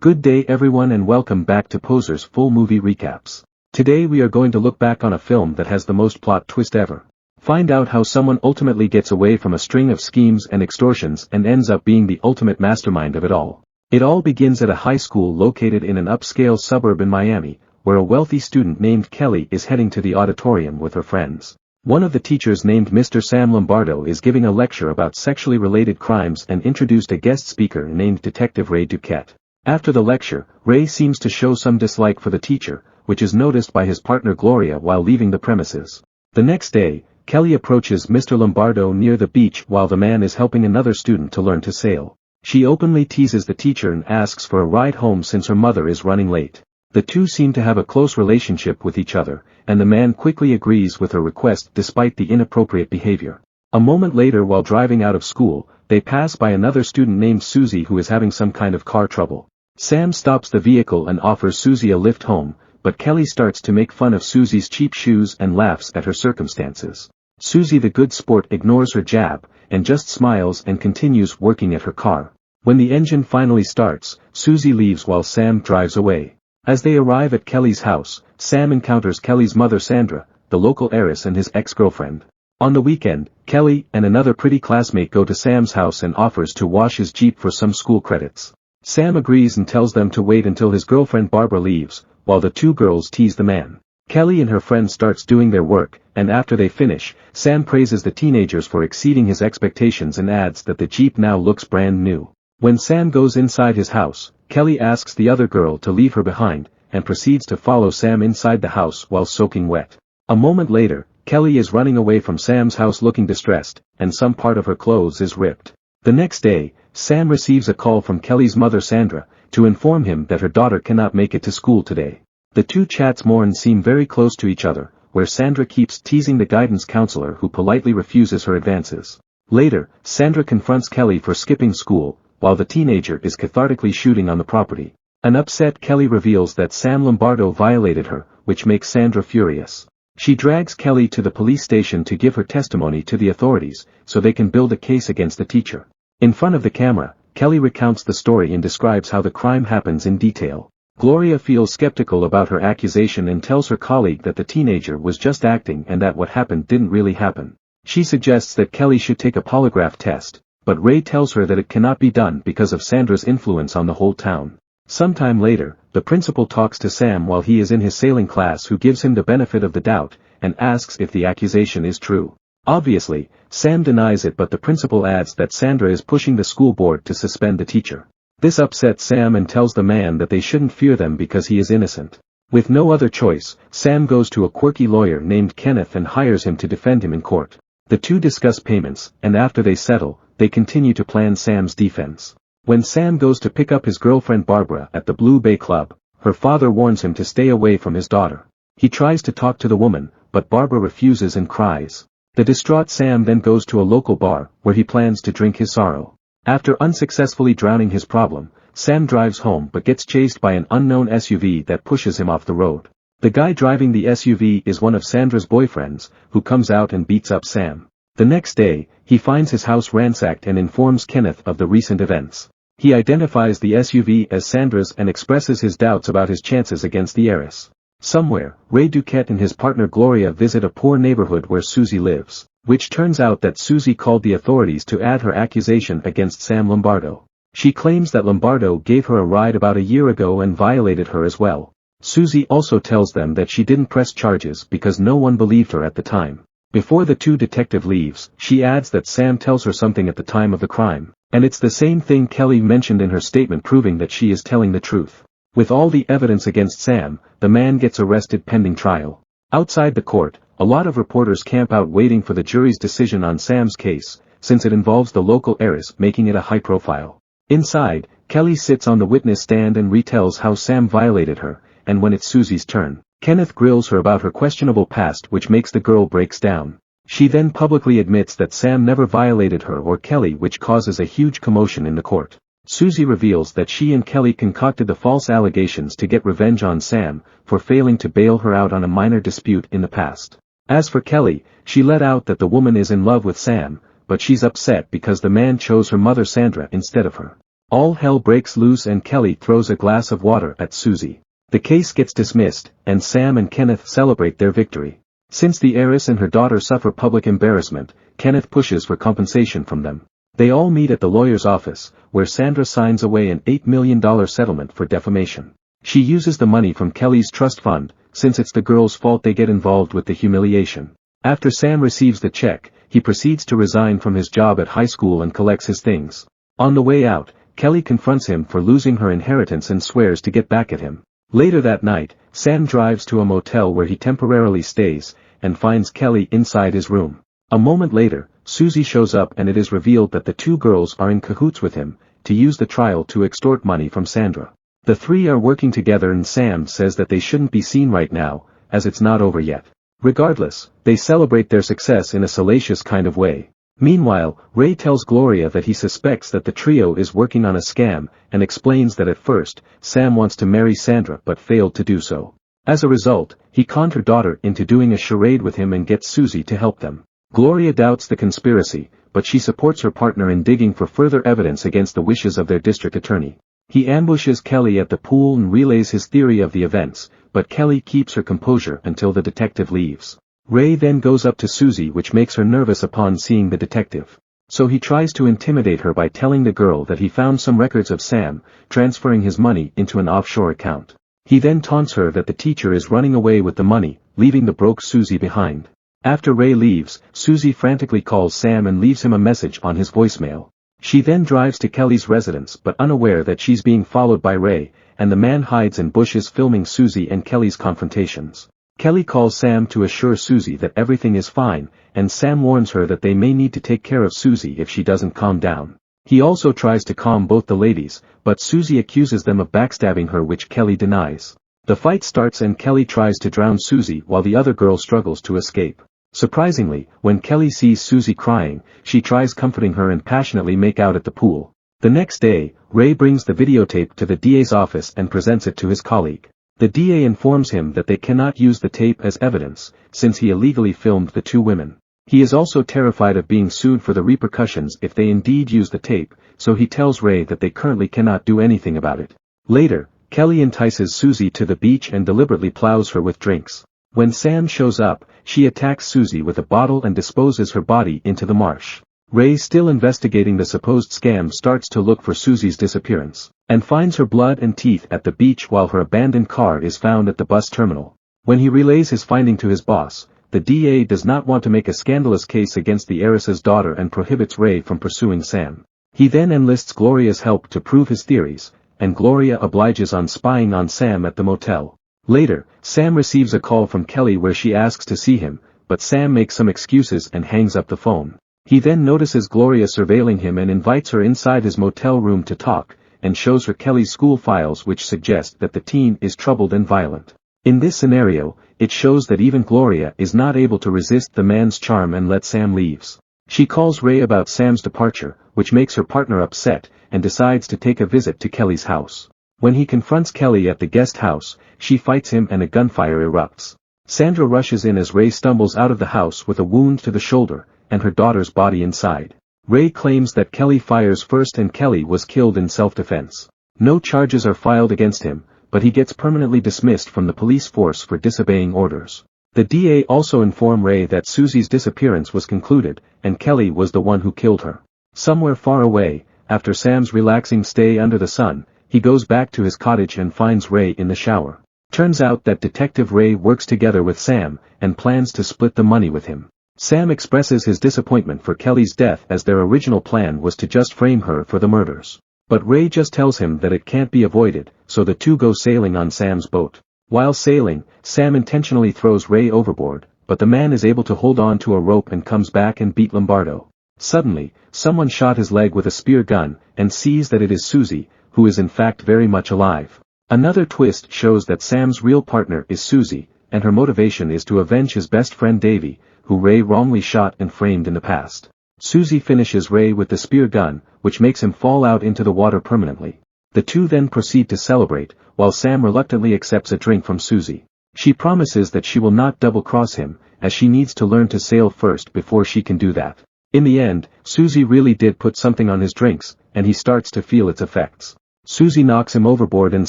Good day everyone and welcome back to Poser's Full Movie Recaps. Today we are going to look back on a film that has the most plot twist ever. Find out how someone ultimately gets away from a string of schemes and extortions and ends up being the ultimate mastermind of it all. It all begins at a high school located in an upscale suburb in Miami, where a wealthy student named Kelly is heading to the auditorium with her friends. One of the teachers named Mr. Sam Lombardo is giving a lecture about sexually related crimes and introduced a guest speaker named Detective Ray Duquette. After the lecture, Ray seems to show some dislike for the teacher, which is noticed by his partner Gloria while leaving the premises. The next day, Kelly approaches Mr. Lombardo near the beach while the man is helping another student to learn to sail. She openly teases the teacher and asks for a ride home since her mother is running late. The two seem to have a close relationship with each other, and the man quickly agrees with her request despite the inappropriate behavior. A moment later while driving out of school, they pass by another student named Susie who is having some kind of car trouble. Sam stops the vehicle and offers Susie a lift home, but Kelly starts to make fun of Susie's cheap shoes and laughs at her circumstances. Susie the good sport ignores her jab, and just smiles and continues working at her car. When the engine finally starts, Susie leaves while Sam drives away. As they arrive at Kelly's house, Sam encounters Kelly's mother Sandra, the local heiress and his ex-girlfriend. On the weekend, Kelly and another pretty classmate go to Sam's house and offers to wash his Jeep for some school credits. Sam agrees and tells them to wait until his girlfriend Barbara leaves, while the two girls tease the man. Kelly and her friend starts doing their work, and after they finish, Sam praises the teenagers for exceeding his expectations and adds that the Jeep now looks brand new. When Sam goes inside his house, Kelly asks the other girl to leave her behind, and proceeds to follow Sam inside the house while soaking wet. A moment later, Kelly is running away from Sam's house looking distressed, and some part of her clothes is ripped. The next day, Sam receives a call from Kelly's mother Sandra, to inform him that her daughter cannot make it to school today. The two chats more and seem very close to each other, where Sandra keeps teasing the guidance counselor who politely refuses her advances. Later, Sandra confronts Kelly for skipping school, while the teenager is cathartically shooting on the property. An upset Kelly reveals that Sam Lombardo violated her, which makes Sandra furious. She drags Kelly to the police station to give her testimony to the authorities, so they can build a case against the teacher. In front of the camera, Kelly recounts the story and describes how the crime happens in detail. Gloria feels skeptical about her accusation and tells her colleague that the teenager was just acting and that what happened didn't really happen. She suggests that Kelly should take a polygraph test, but Ray tells her that it cannot be done because of Sandra's influence on the whole town. Sometime later, the principal talks to Sam while he is in his sailing class, who gives him the benefit of the doubt, and asks if the accusation is true. Obviously, Sam denies it, but the principal adds that Sandra is pushing the school board to suspend the teacher. This upsets Sam and tells the man that they shouldn't fear them because he is innocent. With no other choice, Sam goes to a quirky lawyer named Kenneth and hires him to defend him in court. The two discuss payments, and after they settle, they continue to plan Sam's defense. When Sam goes to pick up his girlfriend Barbara at the Blue Bay Club, her father warns him to stay away from his daughter. He tries to talk to the woman, but Barbara refuses and cries. The distraught Sam then goes to a local bar, where he plans to drink his sorrow. After unsuccessfully drowning his problem, Sam drives home but gets chased by an unknown SUV that pushes him off the road. The guy driving the SUV is one of Sandra's boyfriends, who comes out and beats up Sam. The next day, he finds his house ransacked and informs Kenneth of the recent events. He identifies the SUV as Sandra's and expresses his doubts about his chances against the heiress. Somewhere, Ray Duquette and his partner Gloria visit a poor neighborhood where Susie lives, which turns out that Susie called the authorities to add her accusation against Sam Lombardo. She claims that Lombardo gave her a ride about a year ago and violated her as well. Susie also tells them that she didn't press charges because no one believed her at the time. Before the two detective leaves, she adds that Sam tells her something at the time of the crime, and it's the same thing Kelly mentioned in her statement, proving that she is telling the truth. With all the evidence against Sam, the man gets arrested pending trial. Outside the court, a lot of reporters camp out waiting for the jury's decision on Sam's case, since it involves the local heiress, making it a high profile. Inside, Kelly sits on the witness stand and retells how Sam violated her, and when it's Susie's turn, Kenneth grills her about her questionable past, which makes the girl breaks down. She then publicly admits that Sam never violated her or Kelly, which causes a huge commotion in the court. Susie reveals that she and Kelly concocted the false allegations to get revenge on Sam for failing to bail her out on a minor dispute in the past. As for Kelly, she let out that the woman is in love with Sam, but she's upset because the man chose her mother Sandra instead of her. All hell breaks loose and Kelly throws a glass of water at Susie. The case gets dismissed, and Sam and Kenneth celebrate their victory. Since the heiress and her daughter suffer public embarrassment, Kenneth pushes for compensation from them. They all meet at the lawyer's office, where Sandra signs away an $8 million settlement for defamation. She uses the money from Kelly's trust fund, since it's the girls' fault they get involved with the humiliation. After Sam receives the check, he proceeds to resign from his job at high school and collects his things. On the way out, Kelly confronts him for losing her inheritance and swears to get back at him. Later that night, Sam drives to a motel where he temporarily stays, and finds Kelly inside his room. A moment later, Susie shows up and it is revealed that the two girls are in cahoots with him, to use the trial to extort money from Sandra. The three are working together and Sam says that they shouldn't be seen right now, as it's not over yet. Regardless, they celebrate their success in a salacious kind of way. Meanwhile, Ray tells Gloria that he suspects that the trio is working on a scam, and explains that at first, Sam wants to marry Sandra but failed to do so. As a result, he conned her daughter into doing a charade with him and gets Susie to help them. Gloria doubts the conspiracy, but she supports her partner in digging for further evidence against the wishes of their district attorney. He ambushes Kelly at the pool and relays his theory of the events, but Kelly keeps her composure until the detective leaves. Ray then goes up to Susie, which makes her nervous upon seeing the detective. So he tries to intimidate her by telling the girl that he found some records of Sam, transferring his money into an offshore account. He then taunts her that the teacher is running away with the money, leaving the broke Susie behind. After Ray leaves, Susie frantically calls Sam and leaves him a message on his voicemail. She then drives to Kelly's residence but unaware that she's being followed by Ray, and the man hides in bushes filming Susie and Kelly's confrontations. Kelly calls Sam to assure Susie that everything is fine, and Sam warns her that they may need to take care of Susie if she doesn't calm down. He also tries to calm both the ladies, but Susie accuses them of backstabbing her, which Kelly denies. The fight starts and Kelly tries to drown Susie while the other girl struggles to escape. Surprisingly, when Kelly sees Susie crying, she tries comforting her and passionately make out at the pool. The next day, Ray brings the videotape to the DA's office and presents it to his colleague. The DA informs him that they cannot use the tape as evidence, since he illegally filmed the two women. He is also terrified of being sued for the repercussions if they indeed use the tape, so he tells Ray that they currently cannot do anything about it. Later, Kelly entices Susie to the beach and deliberately plows her with drinks. When Sam shows up, she attacks Susie with a bottle and disposes her body into the marsh. Ray, still investigating the supposed scam, starts to look for Susie's disappearance, and finds her blood and teeth at the beach while her abandoned car is found at the bus terminal. When he relays his finding to his boss, the DA does not want to make a scandalous case against the heiress's daughter and prohibits Ray from pursuing Sam. He then enlists Gloria's help to prove his theories, and Gloria obliges on spying on Sam at the motel. Later, Sam receives a call from Kelly where she asks to see him, but Sam makes some excuses and hangs up the phone. He then notices Gloria surveilling him and invites her inside his motel room to talk, and shows her Kelly's school files which suggest that the teen is troubled and violent. In this scenario, it shows that even Gloria is not able to resist the man's charm and lets Sam leaves. She calls Ray about Sam's departure, which makes her partner upset, and decides to take a visit to Kelly's house. When he confronts Kelly at the guest house, she fights him and a gunfire erupts. Sandra rushes in as Ray stumbles out of the house with a wound to the shoulder, and her daughter's body inside. Ray claims that Kelly fires first and Kelly was killed in self-defense. No charges are filed against him, but he gets permanently dismissed from the police force for disobeying orders. The DA also informed Ray that Susie's disappearance was concluded, and Kelly was the one who killed her. Somewhere far away, after Sam's relaxing stay under the sun, he goes back to his cottage and finds Ray in the shower. Turns out that Detective Ray works together with Sam, and plans to split the money with him. Sam expresses his disappointment for Kelly's death as their original plan was to just frame her for the murders. But Ray just tells him that it can't be avoided, so the two go sailing on Sam's boat. While sailing, Sam intentionally throws Ray overboard, but the man is able to hold on to a rope and comes back and beat Lombardo. Suddenly, someone shot his leg with a spear gun, and sees that it is Susie, who is in fact very much alive. Another twist shows that Sam's real partner is Susie, and her motivation is to avenge his best friend Davy, who Ray wrongly shot and framed in the past. Susie finishes Ray with the spear gun, which makes him fall out into the water permanently. The two then proceed to celebrate, while Sam reluctantly accepts a drink from Susie. She promises that she will not double-cross him, as she needs to learn to sail first before she can do that. In the end, Susie really did put something on his drinks, and he starts to feel its effects. Susie knocks him overboard and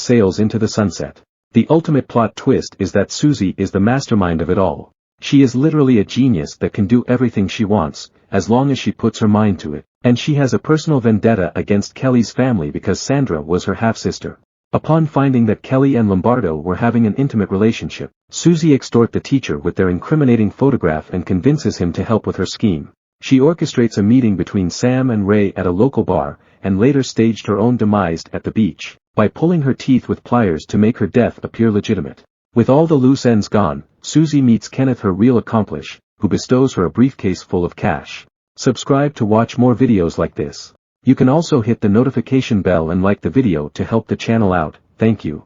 sails into the sunset. The ultimate plot twist is that Susie is the mastermind of it all. She is literally a genius that can do everything she wants, as long as she puts her mind to it, and she has a personal vendetta against Kelly's family because Sandra was her half-sister. Upon finding that Kelly and Lombardo were having an intimate relationship, Susie extorts the teacher with their incriminating photograph and convinces him to help with her scheme. She orchestrates a meeting between Sam and Ray at a local bar, and later staged her own demise at the beach, by pulling her teeth with pliers to make her death appear legitimate. With all the loose ends gone, Susie meets Kenneth, her real accomplice, who bestows her a briefcase full of cash. Subscribe to watch more videos like this. You can also hit the notification bell and like the video to help the channel out. Thank you.